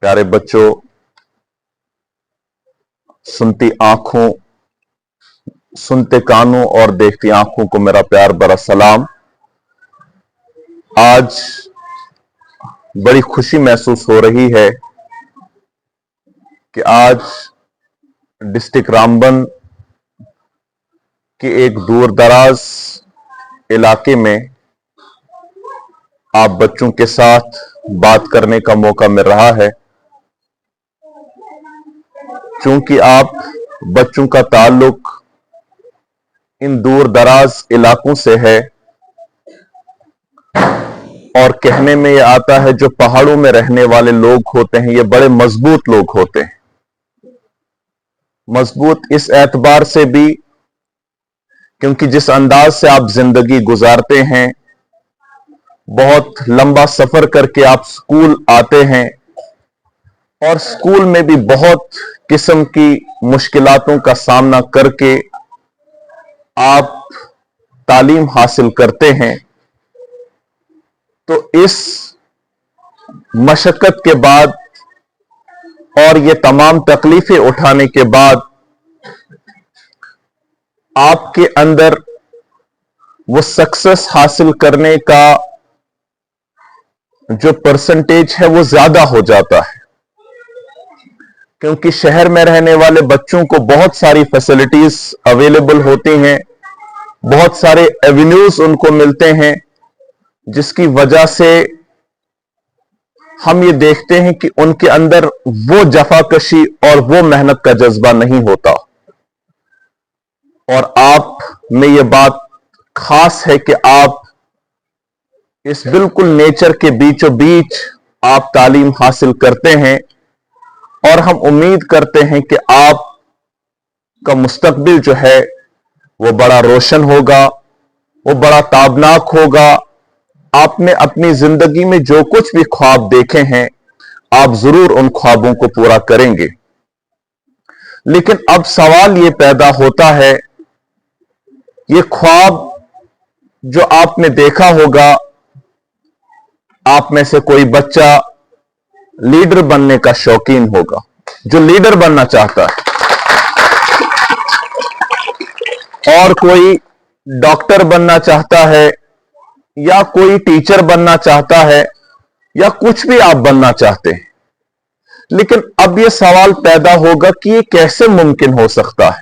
प्यारे बच्चों, सुनती आंखों, सुनते कानों और देखती आंखों को मेरा प्यार भरा सलाम। आज बड़ी खुशी महसूस हो रही है कि आज डिस्ट्रिक्ट रामबन के एक दूर दराज इलाके में आप बच्चों के साथ बात करने का मौका मिल रहा है। चूंकि आप बच्चों का ताल्लुक इन दूर दराज इलाकों से है और कहने में यह आता है जो पहाड़ों में रहने वाले लोग होते हैं ये बड़े मजबूत लोग होते हैं। मजबूत इस एतबार से भी क्योंकि जिस अंदाज से आप जिंदगी गुजारते हैं, बहुत लंबा सफर करके आप स्कूल आते हैं और स्कूल में भी बहुत किस्म की मुश्किलातों का सामना करके आप तालीम हासिल करते हैं, तो इस मशक्कत के बाद और ये तमाम तकलीफें उठाने के बाद आपके अंदर वो सक्सेस हासिल करने का जो परसेंटेज है वो ज्यादा हो जाता है। क्योंकि शहर में रहने वाले बच्चों को बहुत सारी फैसिलिटीज अवेलेबल होती हैं, बहुत सारे एवेन्यूज उनको मिलते हैं, जिसकी वजह से हम ये देखते हैं कि उनके अंदर वो जफाकशी और वो मेहनत का जज्बा नहीं होता। और आप में ये बात खास है कि आप इस बिल्कुल नेचर के बीचों बीच आप तालीम हासिल करते हैं और हम उम्मीद करते हैं कि आप का मुस्तकबिल जो है वो बड़ा रोशन होगा, वो बड़ा ताबनाक होगा। आपने अपनी जिंदगी में जो कुछ भी ख्वाब देखे हैं, आप जरूर उन ख्वाबों को पूरा करेंगे। लेकिन अब सवाल ये पैदा होता है, ये ख्वाब जो आपने देखा होगा, आप में से कोई बच्चा लीडर बनने का शौकीन होगा, जो लीडर बनना चाहता है, और कोई डॉक्टर बनना चाहता है या कोई टीचर बनना चाहता है या कुछ भी आप बनना चाहते हैं। लेकिन अब यह सवाल पैदा होगा कि यह कैसे मुमकिन हो सकता है,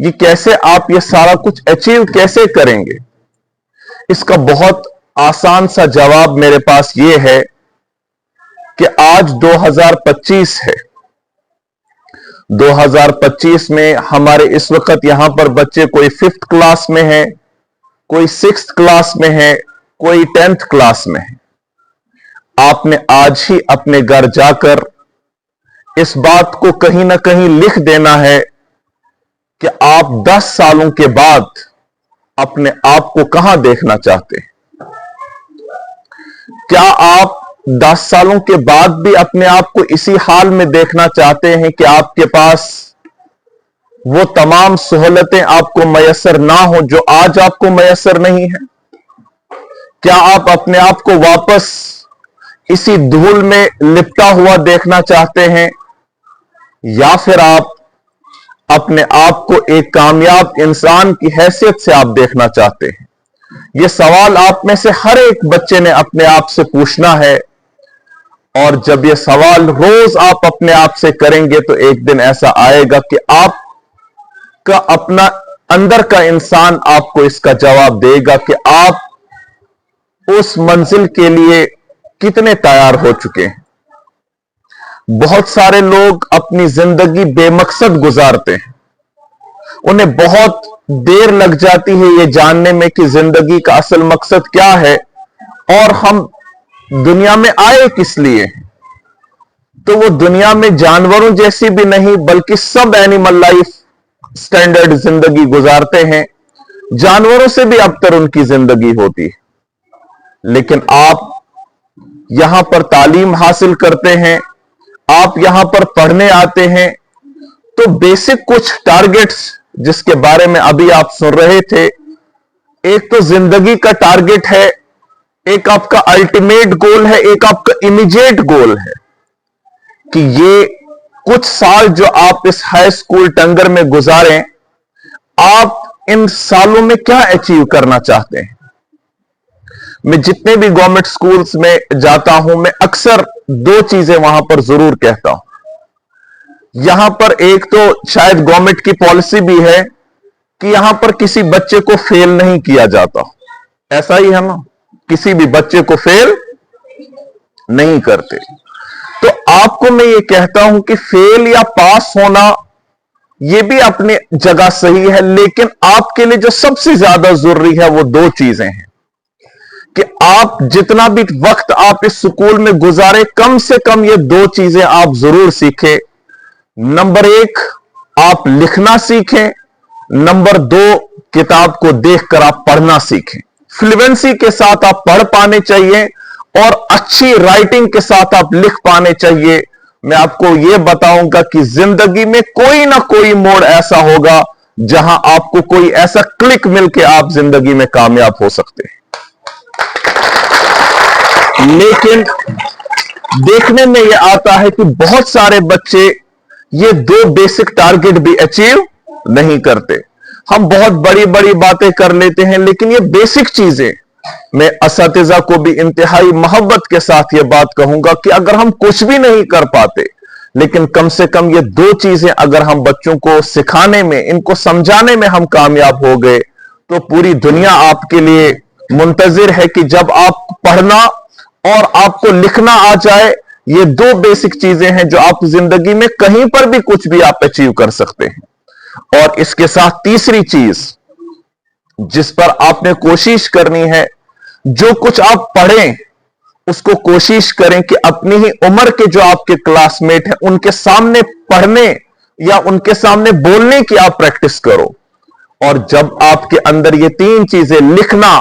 ये कैसे आप ये सारा कुछ अचीव कैसे करेंगे। इसका बहुत आसान सा जवाब मेरे पास ये है कि आज 2025 है। 2025 में हमारे इस वक्त यहां पर बच्चे कोई 5th क्लास में है, कोई 6th क्लास में है, कोई 10th क्लास में है। आपने आज ही अपने घर जाकर इस बात को कहीं ना कहीं लिख देना है कि आप 10 सालों के बाद अपने आप को कहां देखना चाहते हैं। क्या आप 10 सालों के बाद भी अपने आप को इसी हाल में देखना चाहते हैं कि आपके पास वो तमाम सहूलतें आपको मयसर ना हो जो आज आपको मयसर नहीं है? क्या आप अपने आप को वापस इसी धूल में लिपटा हुआ देखना चाहते हैं, या फिर आप अपने आप को एक कामयाब इंसान की हैसियत से आप देखना चाहते हैं? यह सवाल आप में से हर एक बच्चे ने अपने आप से पूछना है। और जब यह सवाल रोज आप अपने आप से करेंगे तो एक दिन ऐसा आएगा कि आप का अपना अंदर का इंसान आपको इसका जवाब देगा कि आप उस मंजिल के लिए कितने तैयार हो चुके हैं। बहुत सारे लोग अपनी जिंदगी बेमकसद गुजारते हैं, उन्हें बहुत देर लग जाती है ये जानने में कि जिंदगी का असल मकसद क्या है और हम दुनिया में आए किस लिए हैं। तो वो दुनिया में जानवरों जैसी भी नहीं बल्कि सब एनिमल लाइफ स्टैंडर्ड जिंदगी गुजारते हैं, जानवरों से भी अबतर उनकी जिंदगी होती है। लेकिन आप यहां पर तालीम हासिल करते हैं, आप यहां पर पढ़ने आते हैं, तो बेसिक कुछ टारगेट्स जिसके बारे में अभी आप सुन रहे थे, एक तो जिंदगी का टारगेट है, एक आपका अल्टीमेट गोल है, एक आपका इमीडिएट गोल है। कि ये कुछ साल जो आप इस हाई स्कूल टंगर में गुजारें, आप इन सालों में क्या अचीव करना चाहते हैं। मैं जितने भी गवर्नमेंट स्कूल्स में जाता हूं, मैं अक्सर दो चीजें वहां पर जरूर कहता हूं। यहां पर एक तो शायद गवर्नमेंट की पॉलिसी भी है कि यहां पर किसी बच्चे को फेल नहीं किया जाता, ऐसा ही है ना, किसी भी बच्चे को फेल नहीं करते। तो आपको मैं ये कहता हूं कि फेल या पास होना ये भी अपने जगह सही है, लेकिन आपके लिए जो सबसे ज्यादा जरूरी है वो दो चीजें हैं कि आप जितना भी वक्त आप इस स्कूल में गुजारे, कम से कम ये दो चीजें आप जरूर सीखें। नंबर एक, आप लिखना सीखें। नंबर दो, किताब को देखकर आप पढ़ना सीखें। फ्लुएंसी के साथ आप पढ़ पाने चाहिए और अच्छी राइटिंग के साथ आप लिख पाने चाहिए। मैं आपको यह बताऊंगा कि जिंदगी में कोई ना कोई मोड़ ऐसा होगा जहां आपको कोई ऐसा क्लिक मिलके आप जिंदगी में कामयाब हो सकते हैं। लेकिन देखने में यह आता है कि बहुत सारे बच्चे ये दो बेसिक टारगेट भी अचीव नहीं करते। हम बहुत बड़ी बड़ी बातें कर लेते हैं, लेकिन ये बेसिक चीजें, मैं असातिज़ा को भी इंतहाई मोहब्बत के साथ ये बात कहूंगा कि अगर हम कुछ भी नहीं कर पाते, लेकिन कम से कम ये दो चीजें अगर हम बच्चों को सिखाने में, इनको समझाने में हम कामयाब हो गए, तो पूरी दुनिया आपके लिए मुंतजिर है कि जब आप पढ़ना और आपको लिखना आ जाए। ये दो बेसिक चीजें हैं जो आप जिंदगी में कहीं पर भी कुछ भी आप अचीव कर सकते हैं। और इसके साथ तीसरी चीज जिस पर आपने कोशिश करनी है, जो कुछ आप पढ़ें उसको कोशिश करें कि अपनी ही उम्र के जो आपके क्लासमेट हैं उनके सामने पढ़ने या उनके सामने बोलने की आप प्रैक्टिस करो। और जब आपके अंदर ये तीन चीजें, लिखना,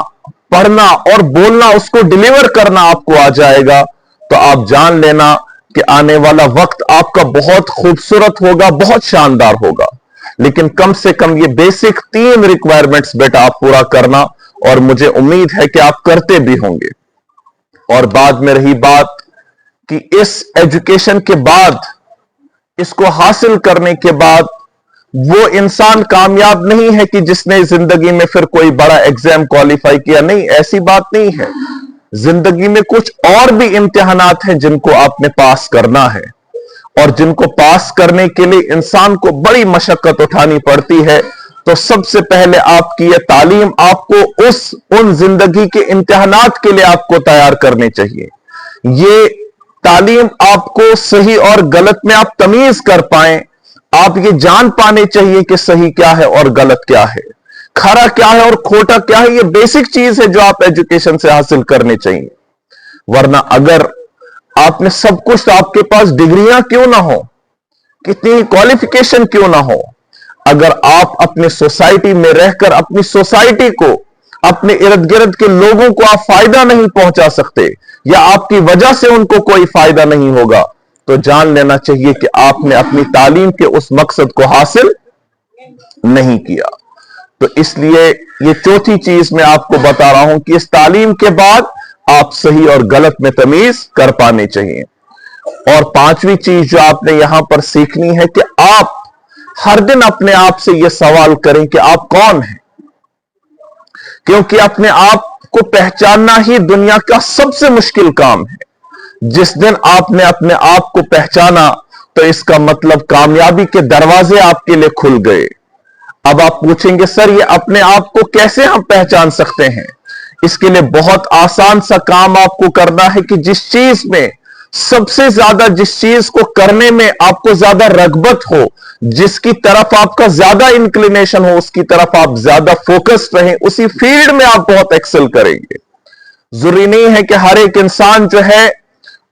पढ़ना और बोलना, उसको डिलीवर करना आपको आ जाएगा, तो आप जान लेना कि आने वाला वक्त आपका बहुत खूबसूरत होगा, बहुत शानदार होगा। लेकिन कम से कम ये बेसिक तीन रिक्वायरमेंट्स बेटा आप पूरा करना, और मुझे उम्मीद है कि आप करते भी होंगे। और बाद में रही बात कि इस एजुकेशन के बाद, इसको हासिल करने के बाद वो इंसान कामयाब नहीं है कि जिसने जिंदगी में फिर कोई बड़ा एग्जाम क्वालिफाई किया। नहीं, ऐसी बात नहीं है। जिंदगी में कुछ और भी इम्तिहानात हैं जिनको आपने पास करना है, और जिनको पास करने के लिए इंसान को बड़ी मशक्कत उठानी पड़ती है। तो सबसे पहले आपकी यह तालीम आपको उन जिंदगी के इम्तिहानात के लिए आपको तैयार करनी चाहिए। ये तालीम आपको सही और गलत में आप तमीज कर पाएं, आप ये जान पाने चाहिए कि सही क्या है और गलत क्या है, खरा क्या है और खोटा क्या है। ये बेसिक चीज है जो आप एजुकेशन से हासिल करनी चाहिए। वरना अगर आपने सब कुछ, तो आपके पास डिग्रियां क्यों ना हो, कितनी क्वालिफिकेशन क्यों ना हो, अगर आप अपने सोसाइटी में रहकर अपनी सोसाइटी को, अपने इर्द गिर्द के लोगों को आप फायदा नहीं पहुंचा सकते, या आपकी वजह से उनको कोई फायदा नहीं होगा, तो जान लेना चाहिए कि आपने अपनी तालीम के उस मकसद को हासिल नहीं किया। तो इसलिए ये चौथी चीज मैं आपको बता रहा हूं कि इस तालीम के बाद आप सही और गलत में तमीज कर पाने चाहिए। और पांचवी चीज जो आपने यहां पर सीखनी है कि आप हर दिन अपने आप से यह सवाल करें कि आप कौन हैं, क्योंकि अपने आप को पहचानना ही दुनिया का सबसे मुश्किल काम है। जिस दिन आपने अपने आप को पहचाना, तो इसका मतलब कामयाबी के दरवाजे आपके लिए खुल गए। अब आप पूछेंगे, सर ये अपने आप को कैसे हम पहचान सकते हैं? इसके लिए बहुत आसान सा काम आपको करना है कि जिस चीज में सबसे ज्यादा, जिस चीज को करने में आपको ज्यादा रगबत हो, जिसकी तरफ आपका ज्यादा इंक्लिनेशन हो, उसकी तरफ आप ज्यादा फोकस्ड रहें, उसी फील्ड में आप बहुत एक्सेल करेंगे। जरूरी नहीं है कि हर एक इंसान जो है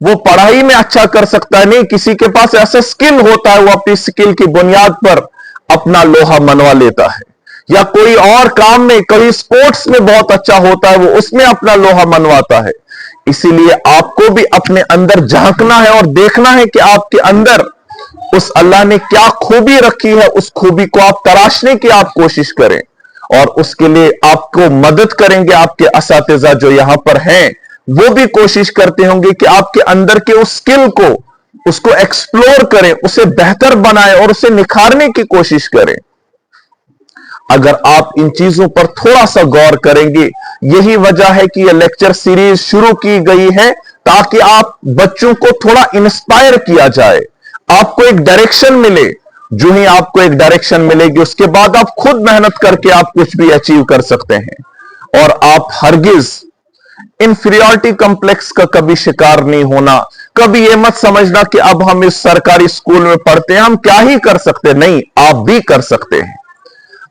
वो पढ़ाई में अच्छा कर सकता है, नहीं, किसी के पास ऐसा स्किल होता है, वो अपनी स्किल की बुनियाद पर अपना लोहा मनवा लेता है, या कोई और काम में, कभी स्पोर्ट्स में बहुत अच्छा होता है, वो उसमें अपना लोहा मनवाता है। इसीलिए आपको भी अपने अंदर झांकना है और देखना है कि आपके अंदर उस अल्लाह ने क्या खूबी रखी है, उस खूबी को आप तराशने की आप कोशिश करें। और उसके लिए आपको मदद करेंगे आपके असातिज़ा जो यहां पर हैं, वो भी कोशिश करते होंगे कि आपके अंदर के उस स्किल को उसको एक्सप्लोर करें, उसे बेहतर बनाएं और उसे निखारने की कोशिश करें। अगर आप इन चीजों पर थोड़ा सा गौर करेंगे, यही वजह है कि यह लेक्चर सीरीज शुरू की गई है, ताकि आप बच्चों को थोड़ा इंस्पायर किया जाए, आपको एक डायरेक्शन मिले। जो ही आपको एक डायरेक्शन मिलेगी, उसके बाद आप खुद मेहनत करके आप कुछ भी अचीव कर सकते हैं। और आप हरगिज इंफीरियरिटी कॉम्प्लेक्स का कभी शिकार नहीं होना। कभी यह मत समझना कि अब हम इस सरकारी स्कूल में पढ़ते हैं, हम क्या ही कर सकते। नहीं, आप भी कर सकते हैं।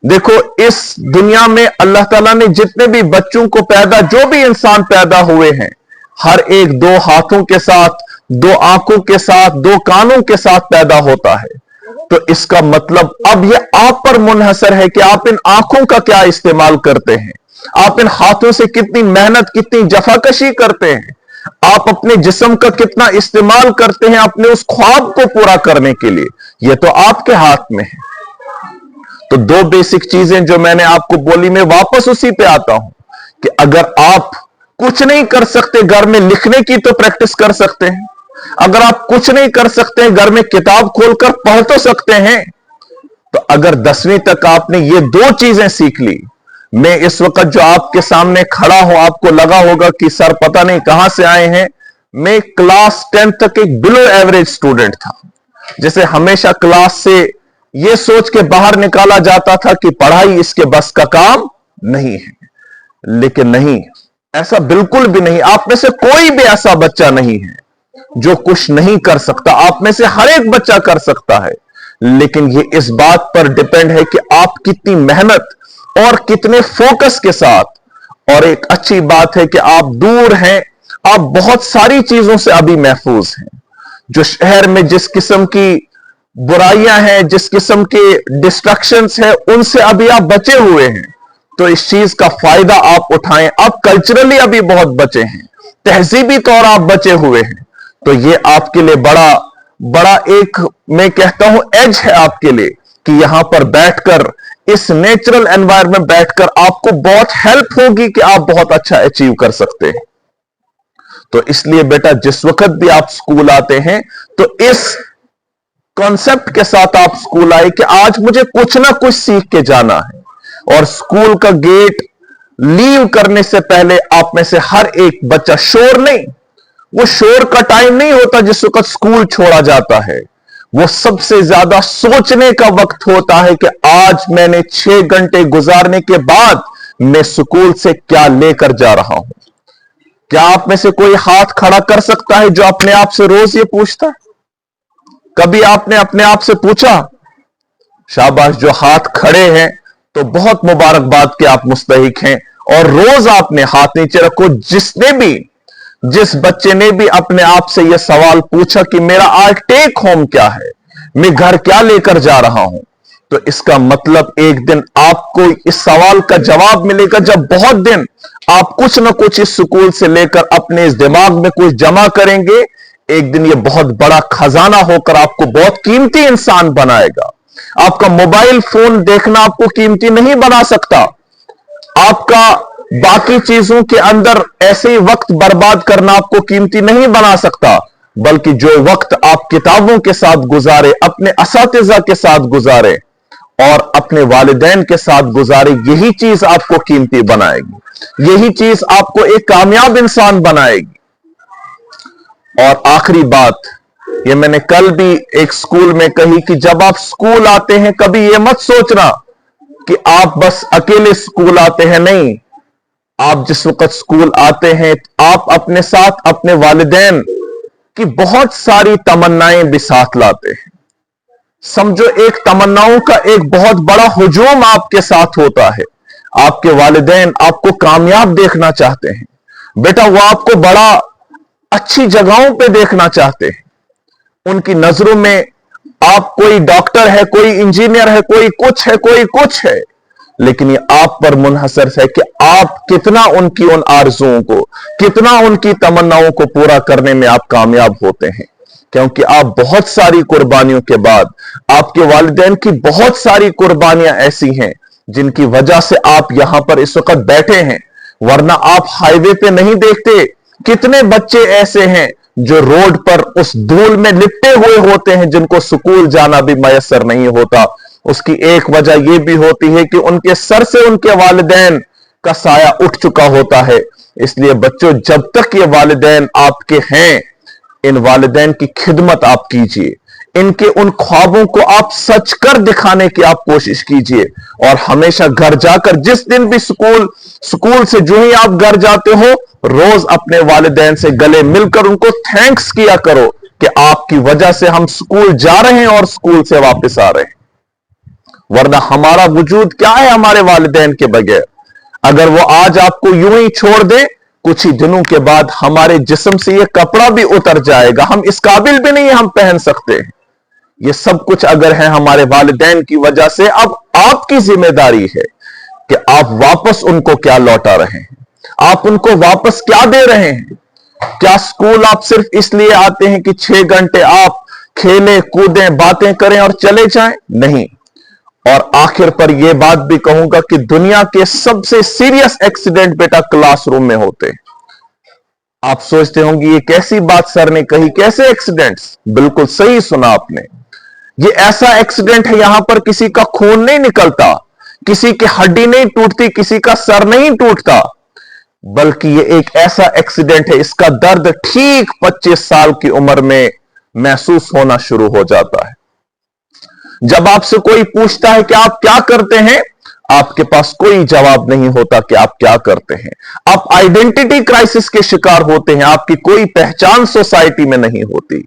देखो, इस दुनिया में अल्लाह ताला ने जितने भी बच्चों को पैदा, जो भी इंसान पैदा हुए हैं, हर एक दो हाथों के साथ, दो आंखों के साथ, दो कानों के साथ पैदा होता है। तो इसका मतलब अब यह आप पर मुनहसर है कि आप इन आंखों का क्या इस्तेमाल करते हैं, आप इन हाथों से कितनी मेहनत, कितनी जफाकशी करते हैं, आप अपने जिस्म का कितना इस्तेमाल करते हैं अपने उस ख्वाब को पूरा करने के लिए। यह तो आपके हाथ में है। तो दो बेसिक चीजें जो मैंने आपको बोली, मैं वापस उसी पे आता हूं कि अगर आप कुछ नहीं कर सकते घर में, लिखने की तो प्रैक्टिस कर सकते हैं। अगर आप कुछ नहीं कर सकते घर में, किताब खोलकर पढ़ तो सकते हैं। तो अगर 10वीं तक आपने ये दो चीजें सीख ली, मैं इस वक्त जो आपके सामने खड़ा हूं, आपको लगा होगा कि सर पता नहीं कहां से आए हैं। मैं क्लास 10 तक एक बिलो एवरेज स्टूडेंट था, जैसे हमेशा क्लास से यह सोच के बाहर निकाला जाता था कि पढ़ाई इसके बस का काम नहीं है। लेकिन नहीं, ऐसा बिल्कुल भी नहीं। आप में से कोई भी ऐसा बच्चा नहीं है जो कुछ नहीं कर सकता। आप में से हर एक बच्चा कर सकता है, लेकिन यह इस बात पर डिपेंड है कि आप कितनी मेहनत और कितने फोकस के साथ। और एक अच्छी बात है कि आप दूर हैं, आप बहुत सारी चीजों से अभी महफूज हैं। जो शहर में जिस किस्म की बुराइयां हैं, जिस किस्म के डिस्ट्रक्शंस हैं, उनसे अभी आप बचे हुए हैं। तो इस चीज का फायदा आप उठाएं। आप कल्चरली अभी बहुत बचे हैं, तहजीबी तौर आप बचे हुए हैं। तो ये आपके लिए बड़ा एक, मैं कहता हूं, एज है आपके लिए कि यहां पर बैठकर, इस नेचुरल एनवायरनमेंट बैठकर आपको बहुत हेल्प होगी कि आप बहुत अच्छा अचीव कर सकते हैं। तो इसलिए बेटा, जिस वक्त भी आप स्कूल आते हैं, तो इस कॉन्सेप्ट के साथ आप स्कूल आए कि आज मुझे कुछ ना कुछ सीख के जाना है। और स्कूल का गेट लीव करने से पहले आप में से हर एक बच्चा, शोर नहीं, वो शोर का टाइम नहीं होता जिस वक्त स्कूल छोड़ा जाता है। वो सबसे ज्यादा सोचने का वक्त होता है कि आज मैंने 6 घंटे गुजारने के बाद मैं स्कूल से क्या लेकर जा रहा हूं। क्या आप में से कोई हाथ खड़ा कर सकता है जो अपने आप से रोज ये पूछता है? कभी आपने अपने आप से पूछा? शाबाश, जो हाथ खड़े हैं तो बहुत मुबारकबाद के आप मुस्तहिक हैं। और रोज आपने हाथ नीचे रखो। जिस बच्चे ने भी अपने आप से यह सवाल पूछा कि मेरा आज टेक होम क्या है, मैं घर क्या लेकर जा रहा हूं, तो इसका मतलब एक दिन आपको इस सवाल का जवाब मिलेगा। जब बहुत दिन आप कुछ ना कुछ इस स्कूल से लेकर अपने इस दिमाग में कुछ जमा करेंगे, एक दिन यह बहुत बड़ा खजाना होकर आपको बहुत कीमती इंसान बनाएगा। आपका मोबाइल फोन देखना आपको कीमती नहीं बना सकता। आपका बाकी चीजों के अंदर ऐसे ही वक्त बर्बाद करना आपको कीमती नहीं बना सकता, बल्कि जो वक्त आप किताबों के साथ गुजारे, अपने असातिज़ा के साथ गुजारे और अपने वालिदैन के साथ गुजारे, यही चीज आपको कीमती बनाएगी, यही चीज आपको एक कामयाब इंसान बनाएगी। और आखिरी बात, ये मैंने कल भी एक स्कूल में कही कि जब आप स्कूल आते हैं, कभी ये मत सोचना कि आप बस अकेले स्कूल आते हैं। नहीं, आप जिस वक्त स्कूल आते हैं, आप अपने साथ अपने वालिदैन की बहुत सारी तमन्नाएं भी साथ लाते हैं। समझो एक तमन्नाओं का एक बहुत बड़ा हुजूम आपके साथ होता है। आपके वालिदैन आपको कामयाब देखना चाहते हैं बेटा, वो आपको बड़ा अच्छी जगहों पे देखना चाहते हैं। उनकी नजरों में आप कोई डॉक्टर है, कोई इंजीनियर है, कोई कुछ है, लेकिन ये आप पर मुनहसर है कि आप कितना उनकी उन आरज़ुओं को, कितना उनकी तमन्नाओं को पूरा करने में आप कामयाब होते हैं। क्योंकि आप बहुत सारी कुर्बानियों के बाद, आपके वालिदैन की बहुत सारी कुर्बानियां ऐसी हैं जिनकी वजह से आप यहां पर इस वक्त बैठे हैं, वरना आप हाईवे पे नहीं देखते कितने बच्चे ऐसे हैं जो रोड पर उस धूल में लिपटे हुए होते हैं, जिनको स्कूल जाना भी मयसर नहीं होता, उसकी एक वजह यह भी होती है कि उनके सर से उनके वालिदैन का साया उठ चुका होता है। इसलिए बच्चों, जब तक ये वालिदैन आपके हैं, इन वालिदैन की खिदमत आप कीजिए, इनके उन ख्वाबों को आप सच कर दिखाने की आप कोशिश कीजिए। और हमेशा घर जाकर, जिस दिन भी स्कूल से जो ही आप घर जाते हो, रोज अपने वालिदैन से गले मिलकर उनको थैंक्स किया करो कि आपकी वजह से हम स्कूल जा रहे हैं और स्कूल से वापस आ रहे हैं। वरना हमारा वजूद क्या है हमारे वालिदैन के बगैर? अगर वो आज आपको यूं ही छोड़ दे, कुछ ही दिनों के बाद हमारे जिस्म से ये कपड़ा भी उतर जाएगा, हम इस काबिल भी नहीं हम पहन सकते। ये सब कुछ अगर है हमारे वालिदैन की वजह से। अब आपकी जिम्मेदारी है कि आप वापस उनको क्या लौटा रहे हैं, आप उनको वापस क्या दे रहे हैं। क्या स्कूल आप सिर्फ इसलिए आते हैं कि 6 घंटे आप खेलें, कूदें, बातें करें और चले जाएं? नहीं। और आखिर पर यह बात भी कहूंगा कि दुनिया के सबसे सीरियस एक्सीडेंट बेटा क्लासरूम में होते हैं। आप सोचते होंगे ये कैसी बात सर ने कही, कैसे एक्सीडेंट्स? बिल्कुल सही सुना आपने। ये ऐसा एक्सीडेंट है, यहां पर किसी का खून नहीं निकलता, किसी की हड्डी नहीं टूटती, किसी का सर नहीं टूटता, बल्कि ये एक ऐसा एक्सीडेंट है, इसका दर्द ठीक 25 साल की उम्र में महसूस होना शुरू हो जाता है। जब आपसे कोई पूछता है कि आप क्या करते हैं, आपके पास कोई जवाब नहीं होता कि आप क्या करते हैं। आप आइडेंटिटी क्राइसिस के शिकार होते हैं, आपकी कोई पहचान सोसाइटी में नहीं होती।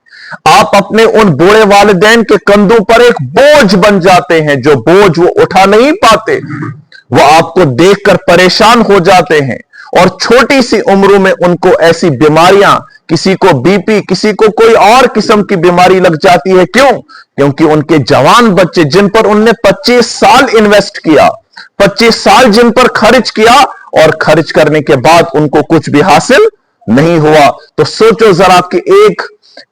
आप अपने उन बूढ़े वालिदैन के कंधों पर एक बोझ बन जाते हैं, जो बोझ वो उठा नहीं पाते। वो आपको देखकर परेशान हो जाते हैं और छोटी सी उम्र में उनको ऐसी बीमारियां, किसी को बीपी, किसी को कोई और किस्म की बीमारी लग जाती है। क्यों? क्योंकि उनके जवान बच्चे, जिन पर उनने 25 साल इन्वेस्ट किया, 25 साल जिन पर खर्च किया, और खर्च करने के बाद उनको कुछ भी हासिल नहीं हुआ। तो सोचो जरा कि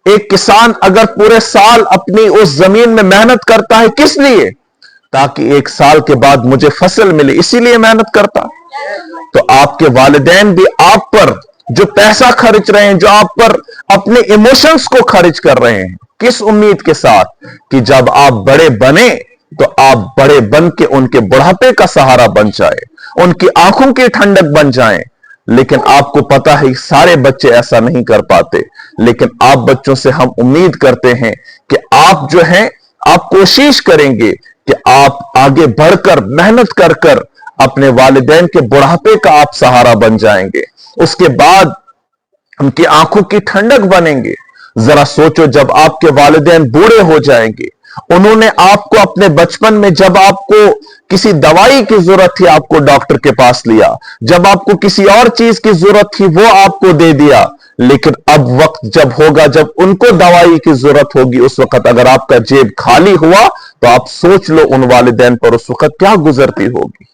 एक किसान अगर पूरे साल अपनी उस जमीन में मेहनत करता है, किस लिए? ताकि 1 साल के बाद मुझे फसल मिले, इसीलिए मेहनत करता। तो आपके वालिदैन भी आप पर जो पैसा खर्च रहे हैं, जो आप पर अपने इमोशंस को खर्च कर रहे हैं, किस उम्मीद के साथ? कि जब आप बड़े बने तो आप बड़े बन के उनके बुढ़ापे का सहारा बन जाए, उनकी आंखों की ठंडक बन जाएं। लेकिन आपको पता है सारे बच्चे ऐसा नहीं कर पाते। लेकिन आप बच्चों से हम उम्मीद करते हैं कि आप जो हैं, आप कोशिश करेंगे कि आप आगे बढ़कर मेहनत कर कर अपने वालिदैन के बुढ़ापे का आप सहारा बन जाएंगे, उसके बाद उनकी आंखों की ठंडक बनेंगे। जरा सोचो, जब आपके वालिदैन बूढ़े हो जाएंगे, उन्होंने आपको अपने बचपन में, जब आपको किसी दवाई की जरूरत थी, आपको डॉक्टर के पास लिया, जब आपको किसी और चीज की जरूरत थी, वो आपको दे दिया। लेकिन अब वक्त जब होगा, जब उनको दवाई की जरूरत होगी, उस वक्त अगर आपका जेब खाली हुआ, तो आप सोच लो उन वालिदैन पर उस वक्त क्या गुजरती होगी।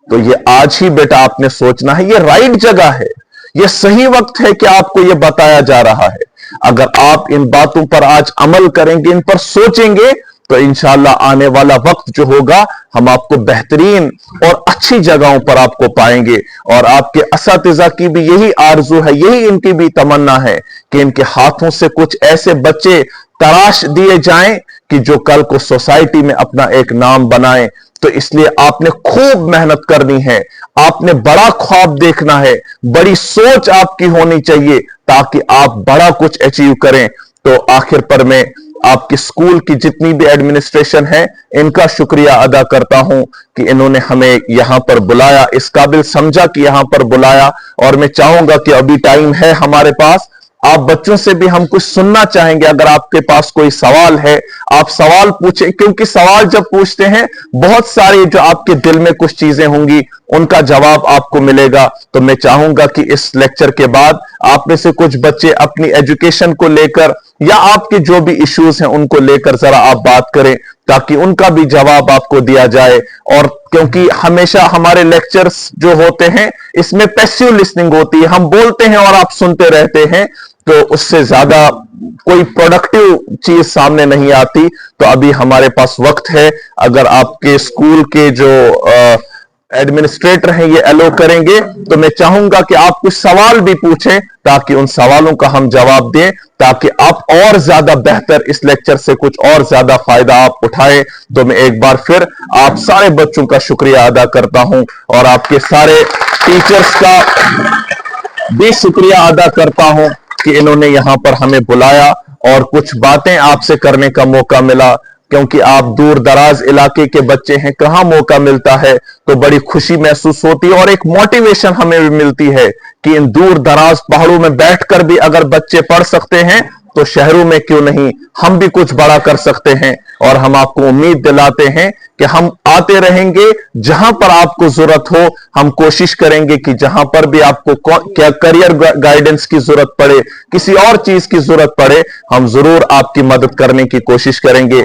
तो ये आज ही बेटा आपने सोचना है, ये राइट जगह है, ये सही वक्त है कि आपको ये बताया जा रहा है। अगर आप इन बातों पर आज अमल करेंगे, इन पर सोचेंगे, तो इंशाअल्लाह आने वाला वक्त जो होगा, हम आपको बेहतरीन और अच्छी जगहों पर आपको पाएंगे। और आपके असातिज़ा की भी यही आरजू है, यही इनकी भी तमन्ना है कि इनके हाथों से कुछ ऐसे बच्चे तराश दिए जाएं कि जो कल को सोसाइटी में अपना एक नाम बनाएं। तो इसलिए आपने खूब मेहनत करनी है, आपने बड़ा ख्वाब देखना है, बड़ी सोच आपकी होनी चाहिए, ताकि आप बड़ा कुछ अचीव करें। तो आखिर पर मैं आपके स्कूल की जितनी भी एडमिनिस्ट्रेशन है, इनका शुक्रिया अदा करता हूं कि इन्होंने हमें यहां पर बुलाया, इस काबिल समझा कि यहां पर बुलाया। और मैं चाहूंगा कि अभी टाइम है हमारे पास, आप बच्चों से भी हम कुछ सुनना चाहेंगे। अगर आपके पास कोई सवाल है, आप सवाल पूछें, क्योंकि सवाल जब पूछते हैं, बहुत सारी जो आपके दिल में कुछ चीजें होंगी, उनका जवाब आपको मिलेगा। तो मैं चाहूंगा कि इस लेक्चर के बाद आप में से कुछ बच्चे अपनी एजुकेशन को लेकर या आपके जो भी इश्यूज हैं उनको लेकर जरा आप बात करें, ताकि उनका भी जवाब आपको दिया जाए। और क्योंकि हमेशा हमारे लेक्चर्स जो होते हैं, इसमें पैसिव लिसनिंग होती है, हम बोलते हैं और आप सुनते रहते हैं, तो उससे ज्यादा कोई प्रोडक्टिव चीज सामने नहीं आती। तो अभी हमारे पास वक्त है, अगर आपके स्कूल के जो एडमिनिस्ट्रेटर हैं ये एलो करेंगे, तो मैं चाहूंगा कि आप कुछ सवाल भी पूछें ताकि उन सवालों का हम जवाब दें, ताकि आप और ज्यादा बेहतर इस लेक्चर से कुछ और ज्यादा फायदा आप उठाएं। तो मैं एक बार फिर आप सारे बच्चों का शुक्रिया अदा करता हूं और आपके सारे टीचर्स का भी शुक्रिया अदा करता हूं कि इन्होंने यहां पर हमें बुलाया और कुछ बातें आपसे करने का मौका मिला, क्योंकि आप दूर दराज इलाके के बच्चे हैं, कहां मौका मिलता है तो बड़ी खुशी महसूस होती है और एक मोटिवेशन हमें भी मिलती है कि इन दूर दराज पहाड़ों में बैठकर भी अगर बच्चे पढ़ सकते हैं तो शहरों में क्यों नहीं, हम भी कुछ बड़ा कर सकते हैं। और हम आपको उम्मीद दिलाते हैं कि हम आते रहेंगे, जहां पर आपको जरूरत हो हम कोशिश करेंगे कि जहां पर भी आपको क्या करियर गाइडेंस की जरूरत पड़े, किसी और चीज की जरूरत पड़े, हम जरूर आपकी मदद करने की कोशिश करेंगे।